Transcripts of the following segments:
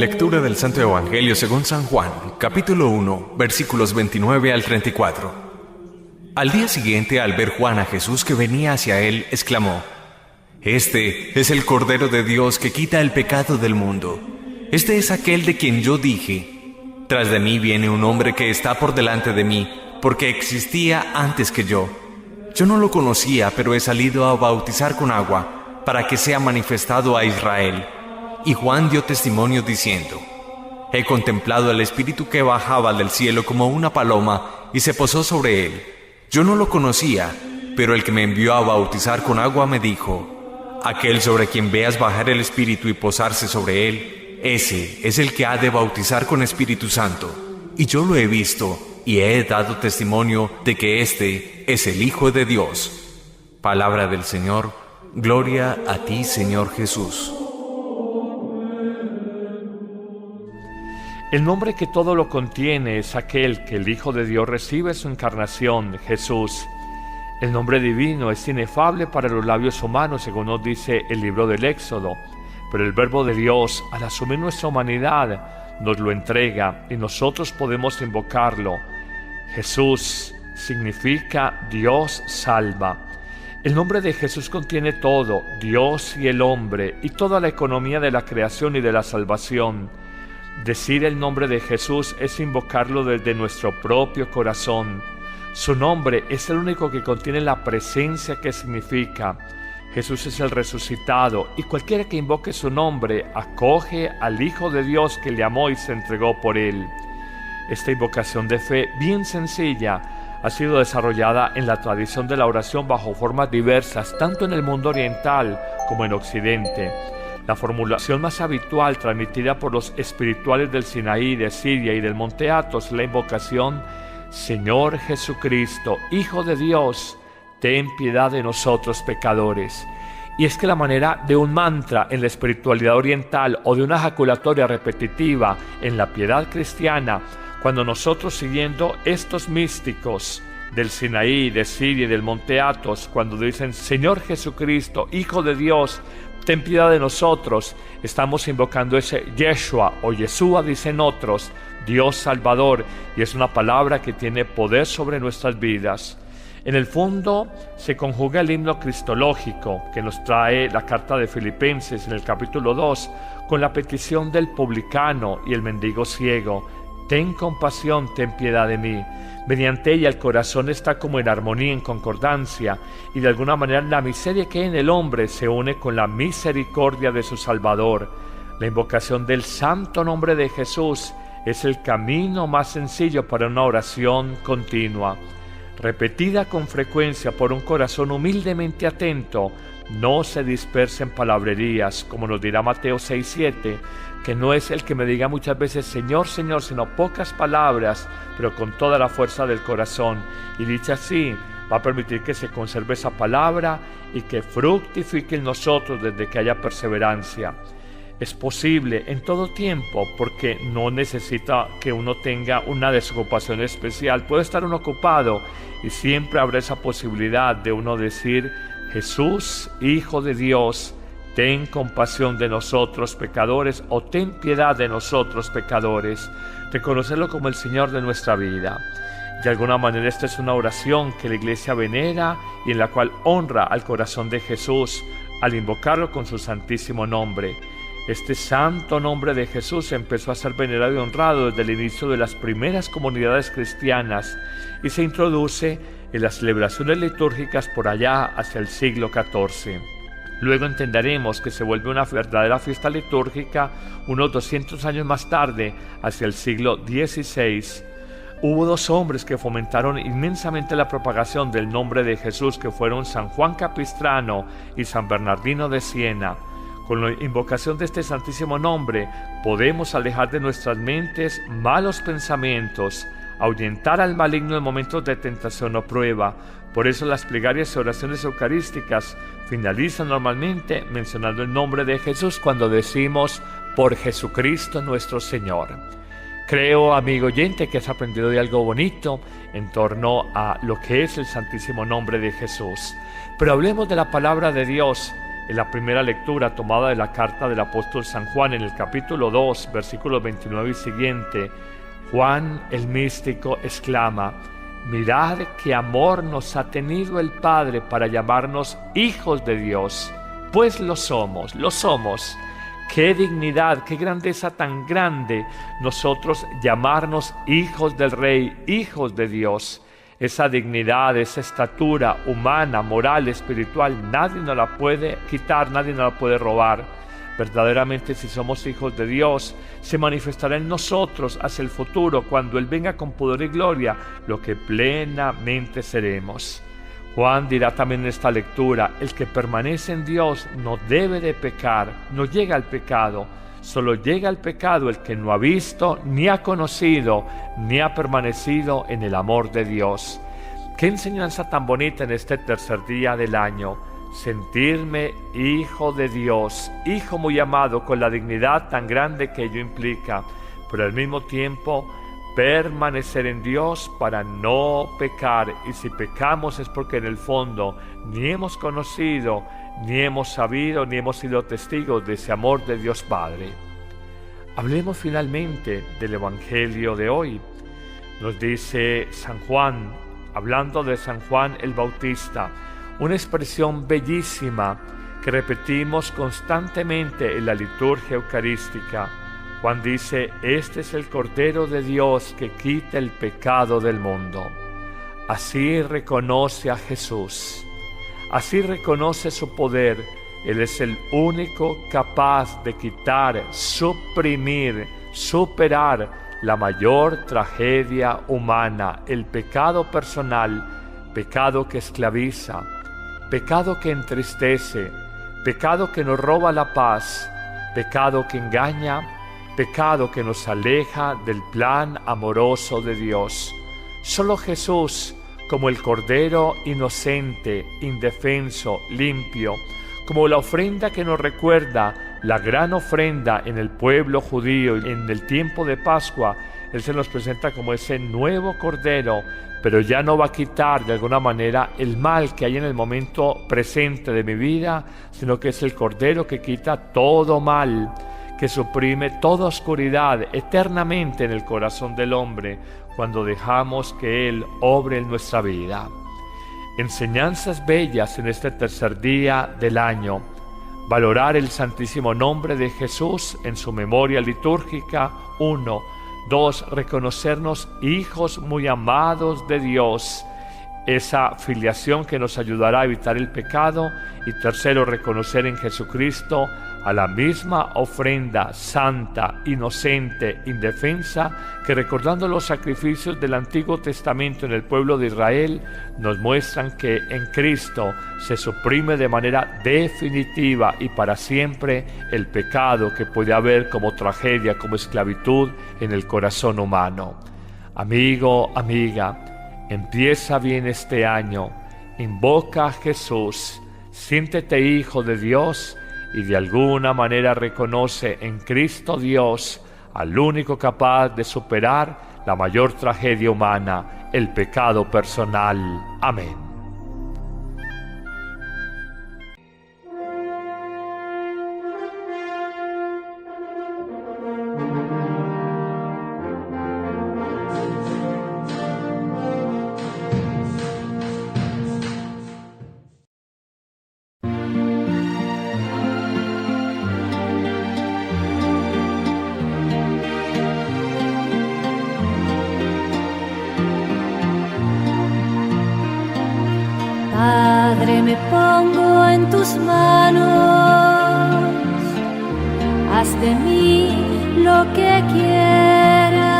Lectura del Santo Evangelio según San Juan, capítulo 1, versículos 29 al 34. Al día siguiente, al ver Juan a Jesús que venía hacia él, exclamó: «Este es el Cordero de Dios que quita el pecado del mundo. Este es aquel de quien yo dije: tras de mí viene un hombre que está por delante de mí, porque existía antes que yo. Yo no lo conocía, pero he salido a bautizar con agua, para que sea manifestado a Israel». Y Juan dio testimonio diciendo: «He contemplado al Espíritu que bajaba del cielo como una paloma y se posó sobre él. Yo no lo conocía, pero el que me envió a bautizar con agua me dijo: aquel sobre quien veas bajar el Espíritu y posarse sobre él, ese es el que ha de bautizar con Espíritu Santo. Y yo lo he visto y he dado testimonio de que este es el Hijo de Dios». Palabra del Señor. Gloria a ti, Señor Jesús. El nombre que todo lo contiene es aquel que el Hijo de Dios recibe en su encarnación, Jesús. El nombre divino es inefable para los labios humanos, según nos dice el libro del Éxodo, pero el Verbo de Dios, al asumir nuestra humanidad, nos lo entrega y nosotros podemos invocarlo. Jesús significa Dios salva. El nombre de Jesús contiene todo, Dios y el hombre, y toda la economía de la creación y de la salvación. Decir el nombre de Jesús es invocarlo desde nuestro propio corazón. Su nombre es el único que contiene la presencia que significa. Jesús es el resucitado, y cualquiera que invoque su nombre acoge al Hijo de Dios que le amó y se entregó por él. Esta invocación de fe, bien sencilla, ha sido desarrollada en la tradición de la oración bajo formas diversas, tanto en el mundo oriental como en Occidente. La formulación más habitual transmitida por los espirituales del Sinaí, de Siria y del Monte Athos es la invocación: Señor Jesucristo, Hijo de Dios, ten piedad de nosotros pecadores. Y es que la manera de un mantra en la espiritualidad oriental o de una ejaculatoria repetitiva en la piedad cristiana, cuando nosotros, siguiendo estos místicos del Sinaí, de Siria y del Monte Athos, cuando dicen Señor Jesucristo, Hijo de Dios, ten piedad de nosotros, estamos invocando ese Yeshua o Yeshua, dicen otros, Dios Salvador, y es una palabra que tiene poder sobre nuestras vidas. En el fondo se conjuga el himno cristológico que nos trae la carta de Filipenses en el capítulo 2 con la petición del publicano y el mendigo ciego: ten compasión, ten piedad de mí. Mediante ella el corazón está como en armonía, en concordancia, y de alguna manera la miseria que hay en el hombre se une con la misericordia de su Salvador. La invocación del santo nombre de Jesús es el camino más sencillo para una oración continua. Repetida con frecuencia por un corazón humildemente atento, no se dispersen palabrerías, como nos dirá Mateo 6:7, que no es el que me diga muchas veces Señor, Señor, sino pocas palabras, pero con toda la fuerza del corazón. Y dicha así, va a permitir que se conserve esa palabra y que fructifique en nosotros desde que haya perseverancia. Es posible en todo tiempo, porque no necesita que uno tenga una desocupación especial. Puede estar uno ocupado y siempre habrá esa posibilidad de uno decir: Jesús, Hijo de Dios, ten compasión de nosotros pecadores, o ten piedad de nosotros pecadores. Reconocerlo como el Señor de nuestra vida. De alguna manera esta es una oración que la Iglesia venera y en la cual honra al corazón de Jesús al invocarlo con su santísimo nombre. Este santo nombre de Jesús empezó a ser venerado y honrado desde el inicio de las primeras comunidades cristianas y se introduce en las celebraciones litúrgicas por allá hacia el siglo XIV. Luego entenderemos que se vuelve una verdadera fiesta litúrgica unos 200 años más tarde, hacia el siglo XVI. Hubo dos hombres que fomentaron inmensamente la propagación del nombre de Jesús, que fueron San Juan Capistrano y San Bernardino de Siena. Con la invocación de este santísimo nombre podemos alejar de nuestras mentes malos pensamientos, ahuyentar al maligno en momentos de tentación o prueba. Por eso las plegarias y oraciones eucarísticas finalizan normalmente mencionando el nombre de Jesús cuando decimos por Jesucristo nuestro Señor. Creo, amigo oyente, que has aprendido de algo bonito en torno a lo que es el santísimo nombre de Jesús. Pero hablemos de la palabra de Dios, En la primera lectura tomada de la carta del apóstol San Juan en el capítulo 2, versículos 29 y siguiente, Juan el místico exclama: mirad qué amor nos ha tenido el Padre para llamarnos hijos de Dios. Pues lo somos, lo somos. Qué dignidad, qué grandeza tan grande nosotros llamarnos hijos del Rey, hijos de Dios. Esa dignidad, esa estatura humana, moral, espiritual, nadie nos la puede quitar, nadie nos la puede robar. Verdaderamente, si somos hijos de Dios, se manifestará en nosotros hacia el futuro, cuando Él venga con poder y gloria, lo que plenamente seremos. Juan dirá también en esta lectura: el que permanece en Dios no debe de pecar, no llega al pecado. Solo llega al pecado el que no ha visto, ni ha conocido, ni ha permanecido en el amor de Dios. Qué enseñanza tan bonita en este tercer día del año. Sentirme hijo de Dios, hijo muy amado, con la dignidad tan grande que ello implica, pero al mismo tiempo permanecer en Dios para no pecar. Y si pecamos es porque en el fondo ni hemos conocido, ni hemos sabido, ni hemos sido testigos de ese amor de Dios Padre. Hablemos finalmente del Evangelio de hoy. Nos dice San Juan, hablando de San Juan el Bautista, una expresión bellísima que repetimos constantemente en la liturgia eucarística. Juan dice: este es el Cordero de Dios que quita el pecado del mundo. Así reconoce a Jesús, así reconoce su poder. Él es el único capaz de quitar, suprimir, superar la mayor tragedia humana, el pecado personal, pecado que esclaviza, pecado que entristece, pecado que nos roba la paz, pecado que engaña, pecado que nos aleja del plan amoroso de Dios. Solo Jesús, como el Cordero inocente, indefenso, limpio, como la ofrenda que nos recuerda la gran ofrenda en el pueblo judío en el tiempo de Pascua, Él se nos presenta como ese nuevo Cordero, pero ya no va a quitar de alguna manera el mal que hay en el momento presente de mi vida, sino que es el Cordero que quita todo mal, que suprime toda oscuridad eternamente en el corazón del hombre cuando dejamos que Él obre en nuestra vida. Enseñanzas bellas en este tercer día del año. Valorar el santísimo nombre de Jesús en su memoria litúrgica. 1. 2. Reconocernos hijos muy amados de Dios, esa filiación que nos ayudará a evitar el pecado. Y 3. Reconocer en Jesucristo a la misma ofrenda santa, inocente, indefensa, que recordando los sacrificios del Antiguo Testamento en el pueblo de Israel, nos muestran que en Cristo se suprime de manera definitiva y para siempre el pecado que puede haber como tragedia, como esclavitud en el corazón humano. Amigo, amiga, empieza bien este año, invoca a Jesús, siéntete hijo de Dios y de alguna manera reconoce en Cristo Dios al único capaz de superar la mayor tragedia humana, el pecado personal. Amén. Padre, me pongo en tus manos, haz de mí lo que quieras,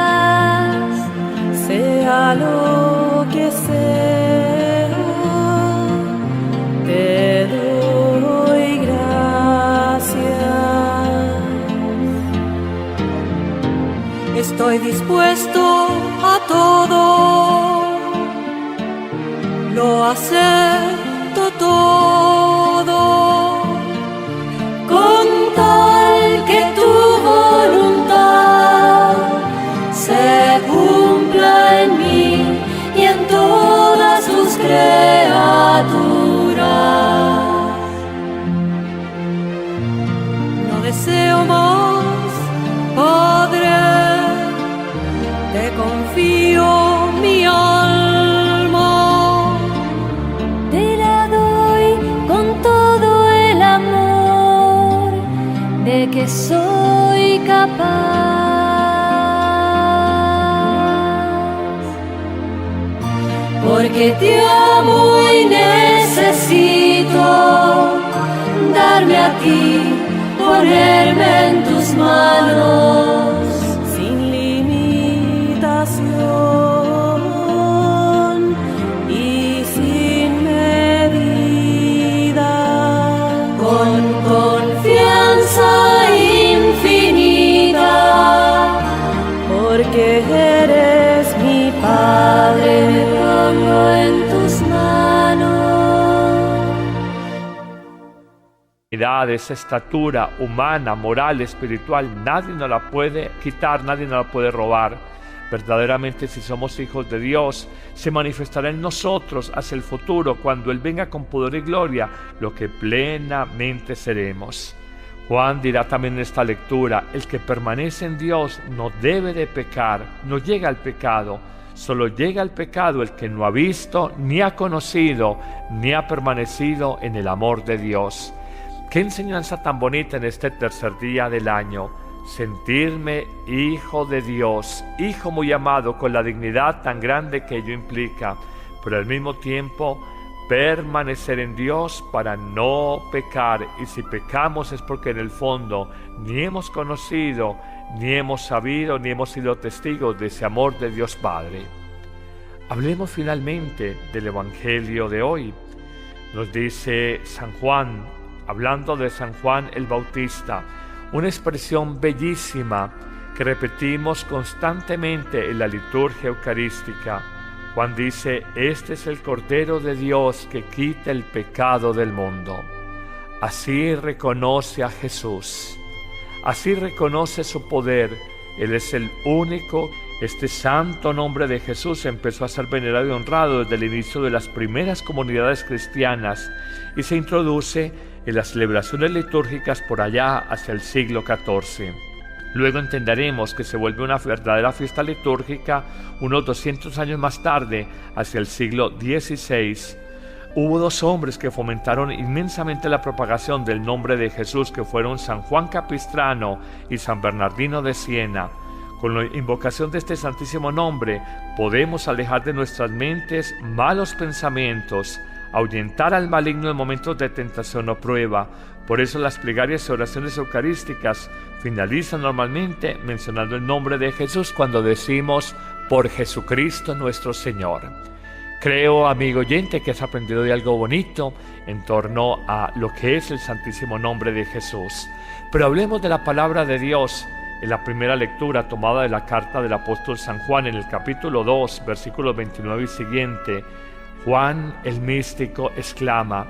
sea lo que sea, te doy gracias. Estoy dispuesto a todo, lo acepto todo, con tal que tu voluntad se cumpla en mí y en todas tus criaturas. porque te amo y necesito darme a ti, ponerme en tus manos sin limitación y sin medida, con confianza infinita, porque eres mi Padre, me pongo en tus manos. Esa estatura humana, moral, espiritual, nadie nos la puede quitar, nadie nos la puede robar. Verdaderamente, si somos hijos de Dios, se manifestará en nosotros hacia el futuro, cuando Él venga con poder y gloria, lo que plenamente seremos. Juan dirá también en esta lectura: el que permanece en Dios no debe de pecar, no llega al pecado. Solo llega al pecado el que no ha visto, ni ha conocido, ni ha permanecido en el amor de Dios. Qué enseñanza tan bonita en este tercer día del año. Sentirme hijo de Dios, hijo muy amado, con la dignidad tan grande que ello implica, pero al mismo tiempo permanecer en Dios para no pecar. Y si pecamos es porque en el fondo ni hemos conocido, ni hemos sabido, ni hemos sido testigos de ese amor de Dios Padre. Hablemos finalmente del Evangelio de hoy. Nos dice San Juan, hablando de San Juan el Bautista, una expresión bellísima que repetimos constantemente en la liturgia eucarística. Juan dice: este es el Cordero de Dios que quita el pecado del mundo. Así reconoce a Jesús, así reconoce su poder. Él es el único. Este santo nombre de Jesús empezó a ser venerado y honrado desde el inicio de las primeras comunidades cristianas y se introduce en las celebraciones litúrgicas por allá hacia el siglo XIV. Luego entenderemos que se vuelve una verdadera fiesta litúrgica unos 200 años más tarde, hacia el siglo XVI. Hubo dos hombres que fomentaron inmensamente la propagación del nombre de Jesús, que fueron San Juan Capistrano y San Bernardino de Siena. Con la invocación de este santísimo nombre podemos alejar de nuestras mentes malos pensamientos, ahuyentar al maligno en momentos de tentación o prueba. Por eso las plegarias y oraciones eucarísticas finalizan normalmente mencionando el nombre de Jesús cuando decimos: por Jesucristo nuestro Señor. Creo, amigo oyente, que has aprendido de algo bonito en torno a lo que es el santísimo nombre de Jesús. Pero hablemos de la palabra de Dios. En la primera lectura tomada de la carta del apóstol San Juan, en el capítulo 2, versículos 29 y siguiente, Juan el místico exclama: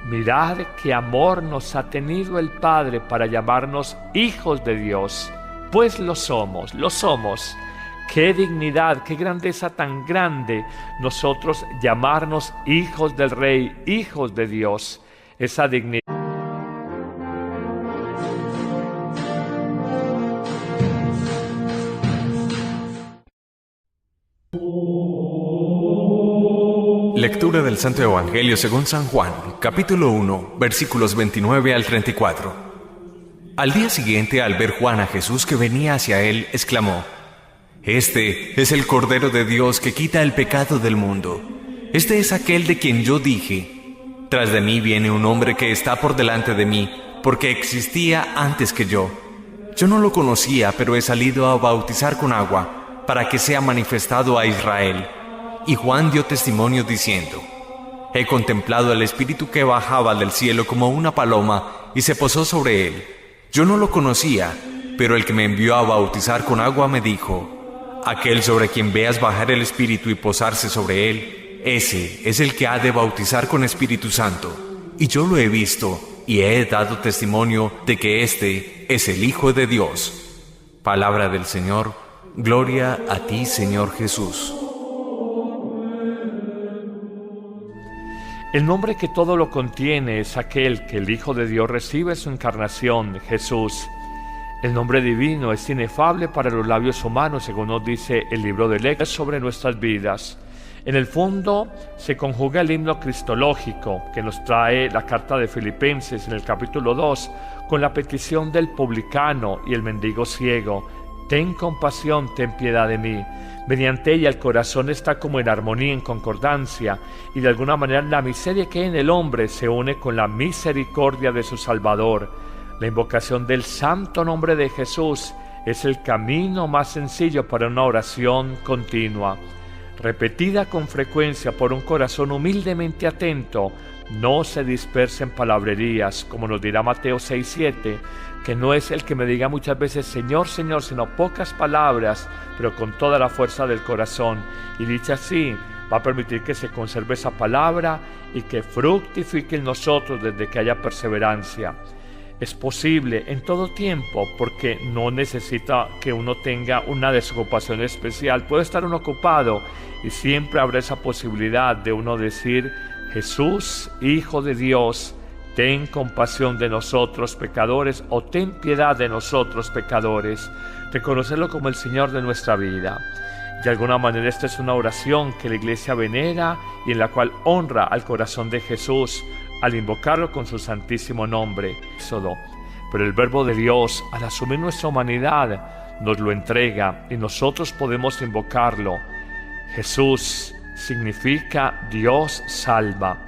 mirad qué amor nos ha tenido el Padre para llamarnos hijos de Dios, pues lo somos. Qué dignidad, qué grandeza tan grande nosotros llamarnos hijos del Rey, hijos de Dios. Esa dignidad. Lectura del Santo Evangelio según San Juan, capítulo 1, versículos 29 al 34. Al día siguiente, al ver Juan a Jesús que venía hacia él, exclamó: este es el Cordero de Dios que quita el pecado del mundo. Este es aquel de quien yo dije: tras de mí viene un hombre que está por delante de mí, porque existía antes que yo. Yo no lo conocía, pero he salido a bautizar con agua, para que sea manifestado a Israel. Y Juan dio testimonio diciendo: he contemplado al Espíritu que bajaba del cielo como una paloma y se posó sobre él. Yo no lo conocía, pero el que me envió a bautizar con agua me dijo: aquel sobre quien veas bajar el Espíritu y posarse sobre él, ese es el que ha de bautizar con Espíritu Santo. Y yo lo he visto y he dado testimonio de que este es el Hijo de Dios. Palabra del Señor. Gloria a ti, Señor Jesús. El nombre que todo lo contiene es aquel que el Hijo de Dios recibe en su encarnación, Jesús. El nombre divino es inefable para los labios humanos, según nos dice el libro del Éxodo sobre nuestras vidas. En el fondo se conjuga el himno cristológico que nos trae la carta de Filipenses en el capítulo 2, con la petición del publicano y el mendigo ciego: ten compasión, ten piedad de mí. Mediante ella el corazón está como en armonía, en concordancia, y de alguna manera la miseria que hay en el hombre se une con la misericordia de su Salvador. La invocación del santo nombre de Jesús es el camino más sencillo para una oración continua. Repetida con frecuencia por un corazón humildemente atento, no se dispersen palabrerías, como nos dirá Mateo 6:7, que no es el que me diga muchas veces Señor, Señor, sino pocas palabras, pero con toda la fuerza del corazón. Y dicha así, va a permitir que se conserve esa palabra y que fructifique en nosotros desde que haya perseverancia. Es posible en todo tiempo porque no necesita que uno tenga una desocupación especial. Puede estar uno ocupado y siempre habrá esa posibilidad de uno decir: Jesús, Hijo de Dios, ten compasión de nosotros pecadores, o ten piedad de nosotros pecadores. Reconocerlo como el Señor de nuestra vida. De alguna manera esta es una oración que la Iglesia venera y en la cual honra al corazón de Jesús al invocarlo con su santísimo nombre. Pero el Verbo de Dios, al asumir nuestra humanidad, nos lo entrega y nosotros podemos invocarlo. Jesús significa Dios salva.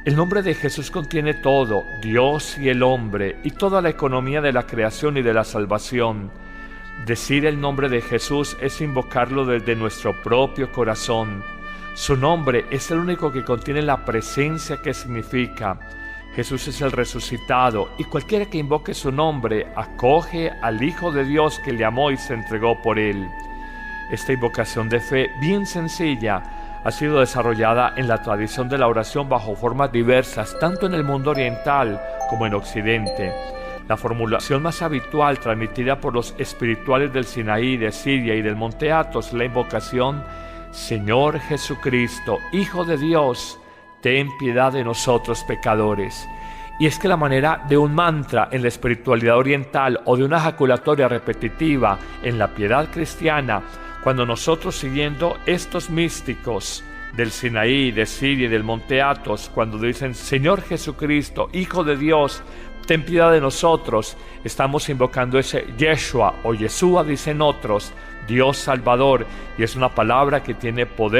El nombre de Jesús contiene todo, Dios y el hombre, y toda la economía de la creación y de la salvación. Decir el nombre de Jesús es invocarlo desde nuestro propio corazón. Su nombre es el único que contiene la presencia que significa. Jesús es el resucitado, y cualquiera que invoque su nombre acoge al Hijo de Dios que le amó y se entregó por él. Esta invocación de fe, bien sencilla, ha sido desarrollada en la tradición de la oración bajo formas diversas, tanto en el mundo oriental como en Occidente. La formulación más habitual, transmitida por los espirituales del Sinaí, de Siria y del Monte Athos, es la invocación: Señor Jesucristo, Hijo de Dios, ten piedad de nosotros pecadores. Y es que la manera de un mantra en la espiritualidad oriental o de una ejaculatoria repetitiva en la piedad cristiana, cuando nosotros, siguiendo estos místicos del Sinaí, de Siria y del Monte Athos, cuando dicen Señor Jesucristo, Hijo de Dios, ten piedad de nosotros, estamos invocando ese Yeshua o Yeshua, dicen otros, Dios Salvador, y es una palabra que tiene poder